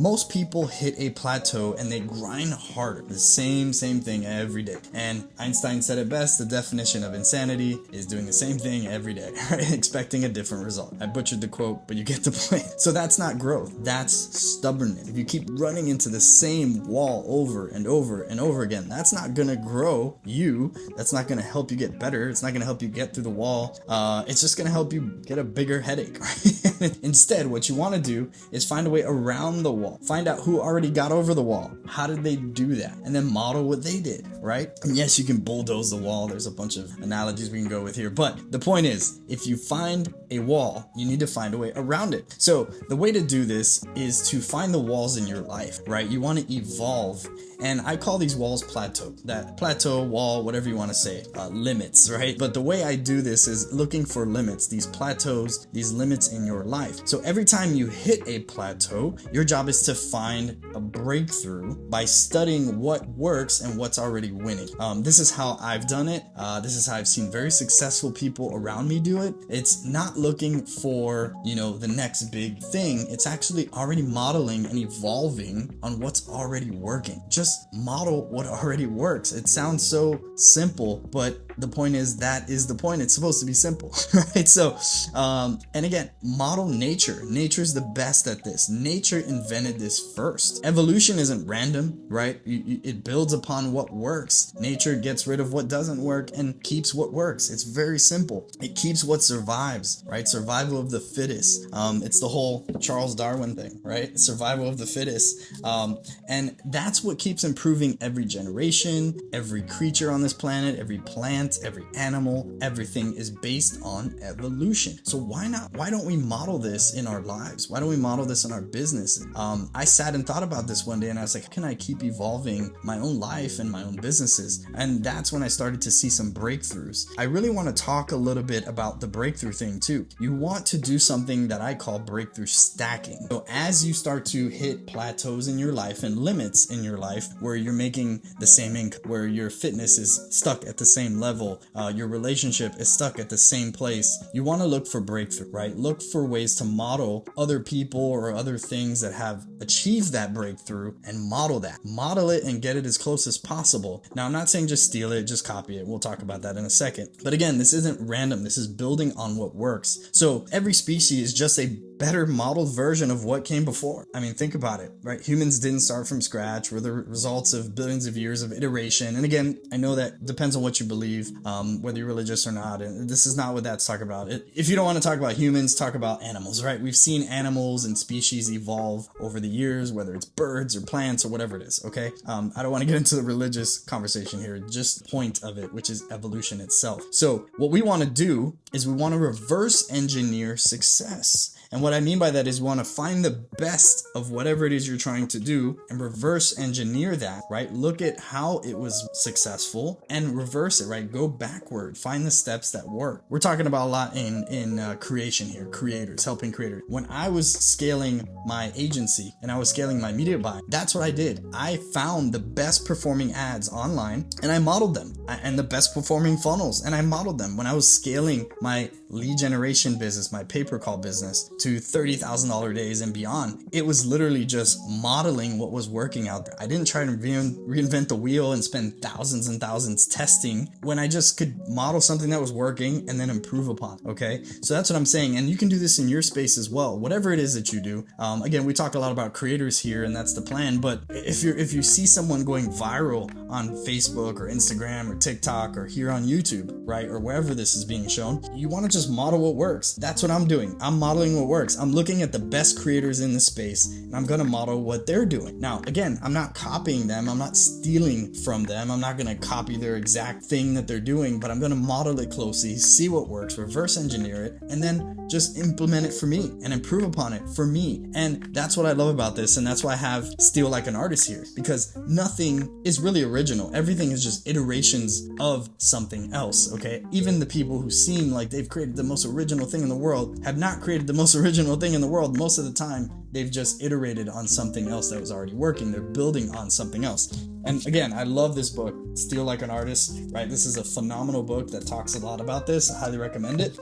most people hit a plateau and they grind harder. The same thing every day. And Einstein said it best, the definition of insanity is doing the same thing every day, right? Expecting a different result. I butchered the quote, but you get the point. So that's not growth. That's stubbornness. If you keep running into the same wall over and over and over again, that's not gonna grow you. That's not gonna help you get better. It's not gonna help you get through the wall. It's just gonna help you get a bigger headache, right? Instead, what you wanna do is find a way around the wall. Find out who already got over the wall. How did they do that? And then model what they did, right? And yes, you can bulldoze the wall. There's a bunch of analogies we can go with here. But the point is, if you find a wall, you need to find a way around it. So the way to do this is to find the walls in your life, right? You want to evolve. And I call these walls plateau. That plateau, wall, whatever you want to say, limits, right? But the way I do this is looking for limits, these plateaus, these limits in your life. So every time you hit a plateau, your job is to find a breakthrough by studying what works and what's already winning. This is how I've done it. This is how I've seen very successful people around me do it. It's not looking for, the next big thing. It's actually already modeling and evolving on what's already working. Just model what already works. It sounds so simple, but the point is that is the point. It's supposed to be simple, right? So, and again, model nature. Nature's the best at this. Nature invented this first. Evolution isn't random, right? It builds upon what works. Nature gets rid of what doesn't work and keeps what works. It's very simple. It keeps what survives, right? Survival of the fittest. It's the whole Charles Darwin thing, right? Survival of the fittest. And that's what keeps improving every generation, every creature on this planet, every plant, every animal. Everything is based on evolution. So why not? Why don't we model this in our lives? Why don't we model this in our business? I sat and thought about this one day and I was like, how can I keep evolving my own life and my own businesses? And that's when I started to see some breakthroughs. I really want to talk a little bit about the breakthrough thing too. You want to do something that I call breakthrough stacking. So as you start to hit plateaus in your life and limits in your life where you're making the same income, where your fitness is stuck at the same level, your relationship is stuck at the same place, you want to look for breakthrough, right? Look for ways to model other people or other things that have achieved that breakthrough and model that. Model it and get it as close as possible. Now, I'm not saying just steal it, just copy it. We'll talk about that in a second. But again, this isn't random. This is building on what works. So every species is just a better modeled version of what came before. I mean, think about it, right? Humans didn't start from scratch. We're the results of billions of years of iteration. And again, I know that depends on what you believe, whether you're religious or not. And this is not what that's talking about. If you don't want to talk about humans, talk about animals, right? We've seen animals and species evolve over the years, whether it's birds or plants or whatever it is, okay? I don't want to get into the religious conversation here, just point of it, which is evolution itself. So what we want to do is we want to reverse engineer success. And what I mean by that is we want to find the best of whatever it is you're trying to do and reverse engineer that, right? Look at how it was successful and reverse it, right? Go backward, find the steps that work. We're talking about a lot in creation here, creators, helping creators. When I was scaling my agency and I was scaling my media buy, that's what I did. I found the best performing ads online and I modeled them, and the best performing funnels, and I modeled them. When I was scaling my lead generation business, my pay-per-call business, to $30,000 days and beyond, it was literally just modeling what was working out there. I didn't try to reinvent the wheel and spend thousands and thousands testing when I just could model something that was working and then improve upon. Okay, so that's what I'm saying, and you can do this in your space as well. Whatever it is that you do. Again, we talk a lot about creators here, and that's the plan. But if you see someone going viral on Facebook or Instagram or TikTok or here on YouTube, right, or wherever this is being shown, you want to just model what works. That's what I'm doing. I'm modeling what works. I'm looking at the best creators in the space and I'm going to model what they're doing. Now, again, I'm not copying them. I'm not stealing from them. I'm not going to copy their exact thing that they're doing, but I'm going to model it closely, see what works, reverse engineer it, and then just implement it for me and improve upon it for me. And that's what I love about this. And that's why I have Steal Like an Artist here, because nothing is really original. Everything is just iterations of something else. Okay. Even the people who seem like they've created the most original thing in the world have not created the most original thing in the world. Most of the time, they've just iterated on something else that was already working. They're building on something else. And again, I love this book, Steal Like an Artist, right? This is a phenomenal book that talks a lot about this. I highly recommend it.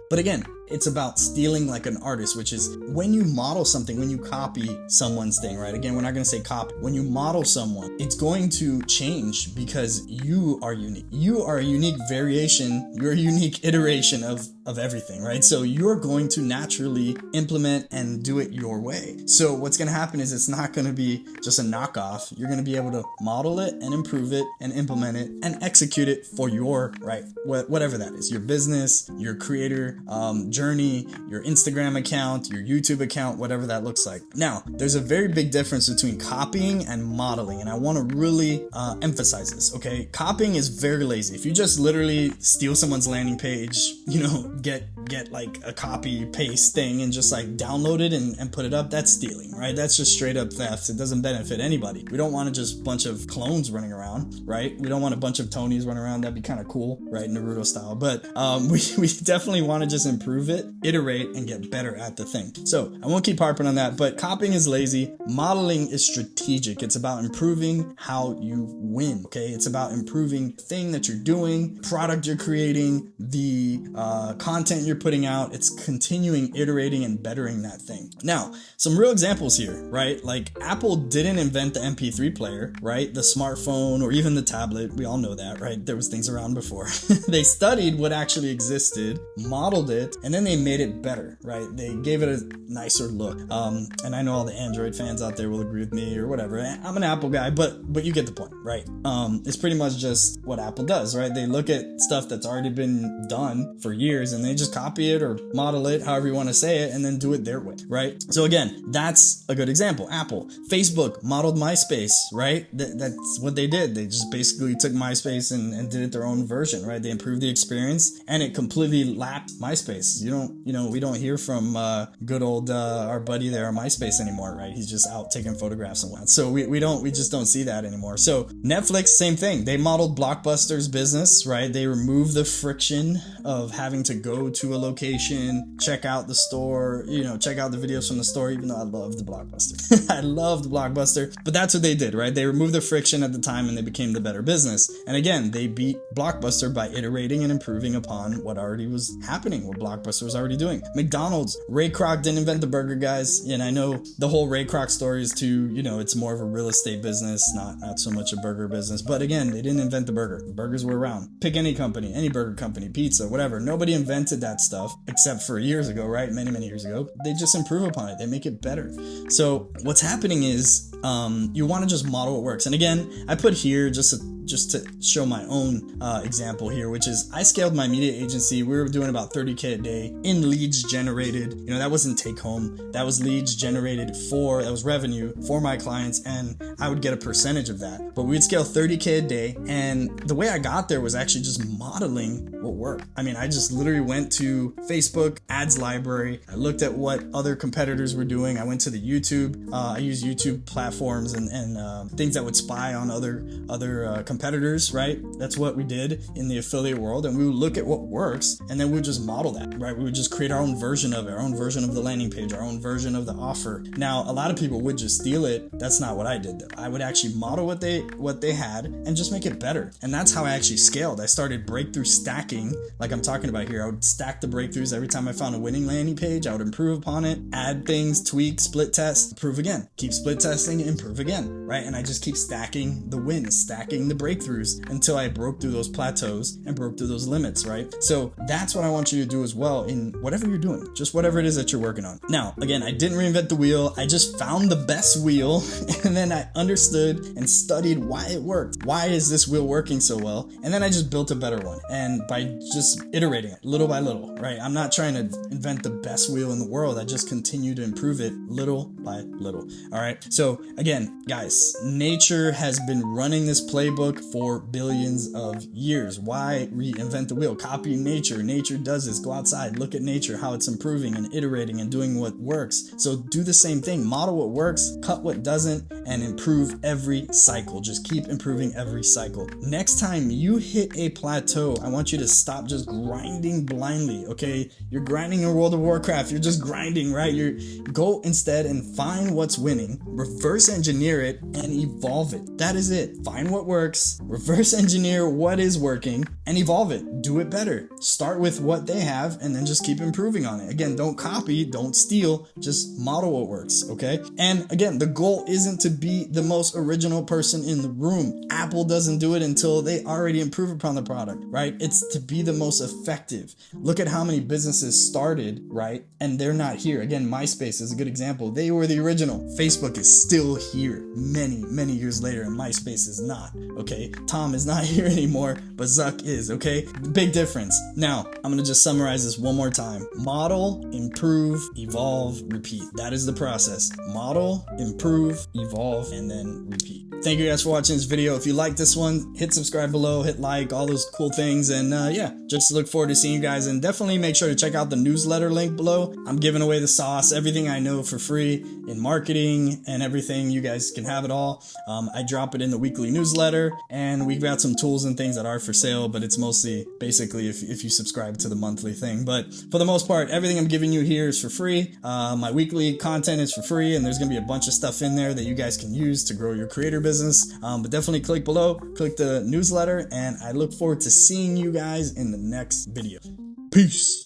But again, It's about stealing like an artist, which is when you model something, when you copy someone's thing, right? Again, we're not going to say copy. When you model someone, it's going to change because you are unique. You are a unique variation. You're a unique iteration of everything, right? So you're going to naturally implement and do it your way. So what's going to happen is it's not going to be just a knockoff. You're going to be able to model it and improve it and implement it and execute it for your, right, whatever that is, your business, your creator journey, your Instagram account, your YouTube account, whatever that looks like. Now, there's a very big difference between copying and modeling, and I want to really emphasize this, okay? Copying is very lazy. If you just literally steal someone's landing page, get like a copy paste thing and just like download it and put it up, that's stealing, right? That's just straight up theft. It doesn't benefit anybody. We don't want to just bunch of clones running around, right? We don't want a bunch of Tonys running around. That'd be kind of cool, right? Naruto style. But we definitely want to just improve it, iterate, and get better at the thing. So I won't keep harping on that, but copying is lazy. Modeling is strategic. It's about improving how you win, okay? It's about improving the thing that you're doing, product you're creating, the content you're putting out. It's continuing iterating and bettering that thing. Now, some real examples here, right? Like Apple didn't invent the MP3 player, right? The smartphone or even the tablet. We all know that, right? There was things around before. They studied what actually existed, modeled it, and then they made it better, right? They gave it a nicer look. And I know all the Android fans out there will agree with me or whatever. I'm an Apple guy, but you get the point, right? It's pretty much just what Apple does, right? They look at stuff that's already been done for years and they just copy it or model it, however you want to say it, and then do it their way, right? So again, that's a good example. Apple. Facebook modeled MySpace, right? That's what they did. They just basically took MySpace and did it their own version, right? They improved the experience and it completely lapped MySpace. We don't hear from good old our buddy there on MySpace anymore, right? He's just out taking photographs and whatnot. So we just don't see that anymore. So Netflix, same thing. They modeled Blockbuster's business, right? They removed the friction of having to go to a location, check out the store, check out the videos from the store, even though I love the Blockbuster. I loved Blockbuster, but that's what they did, right? They removed the friction at the time and they became the better business. And again, they beat Blockbuster by iterating and improving upon what already was happening, what Blockbuster was already doing. McDonald's, Ray Kroc didn't invent the burger, guys. And I know the whole Ray Kroc story is it's more of a real estate business, not so much a burger business. But again, they didn't invent the burger. Burgers were around. Pick any company, any burger company, pizza, whatever. Nobody invented that stuff except for years ago, right? Many, many years ago. They just improve upon it. They make it better. So what's happening is you want to just model what works. And again, I put here just to show my own example here, which is I scaled my media agency. We were doing about 30K a day in leads generated. That wasn't take home. That was leads generated that was revenue for my clients, and I would get a percentage of that. But we'd scale 30K a day, and the way I got there was actually just modeling what worked. I mean, I just literally went to Facebook ads library. I looked at what other competitors were doing. I went to the YouTube. I use YouTube platforms and things that would spy on other competitors, right? That's what we did in the affiliate world, and we would look at what works, and then we would just model that, right? We would just create our own version of it, our own version of the landing page, our own version of the offer. Now, a lot of people would just steal it. That's not what I did, though. I would actually model what they had and just make it better, and that's how I actually scaled. I started breakthrough stacking, like I'm talking about here. I would stack the breakthroughs every time I found a winning landing page. I would improve upon it, add things, tweak, split test, improve again, keep split testing, improve again, right? And I just keep stacking the wins, stacking the breakthroughs until I broke through those plateaus and broke through those limits, right? So that's what I want you to do as well in whatever you're doing, just whatever it is that you're working on. Now, again, I didn't reinvent the wheel. I just found the best wheel and then I understood and studied why it worked. Why is this wheel working so well? And then I just built a better one. And by just iterating it little by little, right? I'm not trying to invent the best wheel in the world. I just continue to improve it little by little. All right. So again, guys, nature has been running this playbook for billions of years. Why reinvent the wheel? Copy nature. Nature does this. Go outside, look at nature, how it's improving and iterating and doing what works. So do the same thing. Model what works, cut what doesn't, and improve every cycle. Just keep improving every cycle. Next time you hit a plateau, I want you to stop just grinding blindly, okay? You're grinding in World of Warcraft. You're just grinding, right? Go instead and find what's winning, reverse engineer it, and evolve it. That is it. Find what works, reverse engineer what is working, and evolve it. Do it better. Start with what they have and then just keep improving on it. Again, don't copy, don't steal, just model what works, okay? And again, the goal isn't to be the most original person in the room. Apple doesn't do it until they already improve upon the product, right? It's to be the most effective. Look at how many businesses started, right? And they're not here. Again, MySpace is a good example. They were the original. Facebook is still here many years later, and MySpace is not, okay? Tom is not here anymore, but Zuck is, okay? Big difference. Now, I'm gonna just summarize this one more time. Model, improve, evolve, repeat. That is the process. Model, improve, evolve, and then repeat. Thank you guys for watching this video. If you like this one, hit subscribe below, hit like, all those cool things. And yeah, just look forward to seeing you guys. And definitely make sure to check out the newsletter link below. I'm giving away the sauce, everything I know for free in marketing and everything. You guys can have it all. I drop it in the weekly newsletter, and we've got some tools and things that are for sale, but it's mostly basically if you subscribe to the monthly thing. But for the most part, everything I'm giving you here is for free. My weekly content is for free, and there's gonna be a bunch of stuff in there that you guys can use to grow your creator business. But definitely click below, click the newsletter, and I look forward to seeing you guys in the next video. Peace.